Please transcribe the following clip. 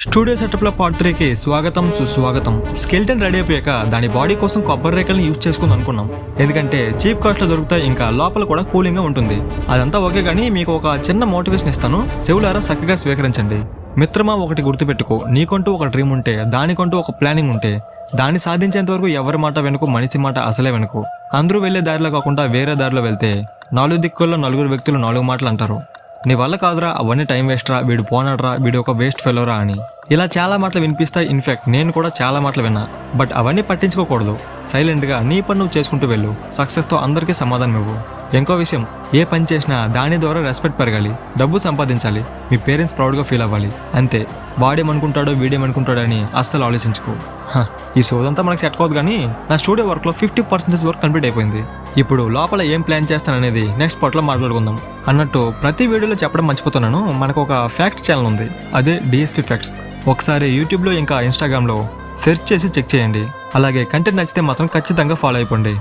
Studio setup లో part 3 కి స్వాగతం సుస్వాగతం. స్కెల్టన్ రెడీ అయిపోయాక దాని బాడీ కోసం కొబ్బరి రేకల్ని యూజ్ చేసుకుందాం అనుకున్నాం. ఎందుకంటే చీప్ కాస్ట్ లో దొరుకుతాయి, ఇంకా లోపల కూడా కూలింగ్ గా ఉంటుంది. అదంతా ఓకే కానీ మీకు ఒక చిన్న మోటివేషన్ ఇస్తాను, చెవులారా చక్కగా స్వీకరించండి. మిత్రమా, ఒకటి గుర్తుపెట్టుకో, నీకంటూ ఒక డ్రీమ్ ఉంటే, దానికంటూ ఒక ప్లానింగ్ ఉంటే, దాన్ని సాధించేంత వరకు ఎవరి మాట వెనుకు, మనిషి మాట అసలే వెనుకు. అందరూ వెళ్లే దారిలో కాకుండా వేరే దారిలో వెళ్తే 4 దిక్కుల్లో 4 వ్యక్తులు 4 మాటలు అంటారు. నీ వల్ల కాదురా, అవన్నీ టైం వేస్ట్ రా, వీడు పోనాడ్రా, వీడు ఒక వేస్ట్ ఫెలోరా అని. ఇలా చాలా మాటలు వినిపిస్తాయి. ఇన్ఫాక్ట్ నేను కూడా చాలా మాటలు విన్నా. బట్ అవన్నీ పట్టించుకోకూడదు. సైలెంట్గా నీ పని నువ్వు చేసుకుంటూ వెళ్ళు. సక్సెస్తో అందరికీ సమాధానం ఇవ్వు. ఇంకో విషయం, ఏ పని చేసినా దాని ద్వారా రెస్పెక్ట్ పెరగాలి, డబ్బు సంపాదించాలి, మీ పేరెంట్స్ ప్రౌడ్గా ఫీల్ అవ్వాలి. అంతే. వాడేమనుకుంటాడో వీడేమనుకుంటాడో అని అస్సలు ఆలోచించుకో. ఈ సోదంతా మనకు సెట్ అవ్వదు కానీ నా స్టూడియో వర్క్లో 50% వర్క్ కంప్లీట్ అయిపోయింది. ఇప్పుడు లోపల ఏం ప్లాన్ చేస్తాననేది నెక్స్ట్ పార్ట్లో మాట్లాడుకుందాం. అన్నట్టు ప్రతి వీడియోలో చెప్పడం మర్చిపోతున్నాను, మనకు ఒక ఫ్యాక్ట్ ఛానల్ ఉంది, అదే డిఎస్పీ ఫ్యాక్ట్స్. ఒకసారి యూట్యూబ్లో ఇంకా ఇన్స్టాగ్రామ్లో సెర్చ్ చేసి చెక్ చేయండి. అలాగే కంటెంట్ నచ్చితే మాత్రం ఖచ్చితంగా ఫాలో అయిపోండి.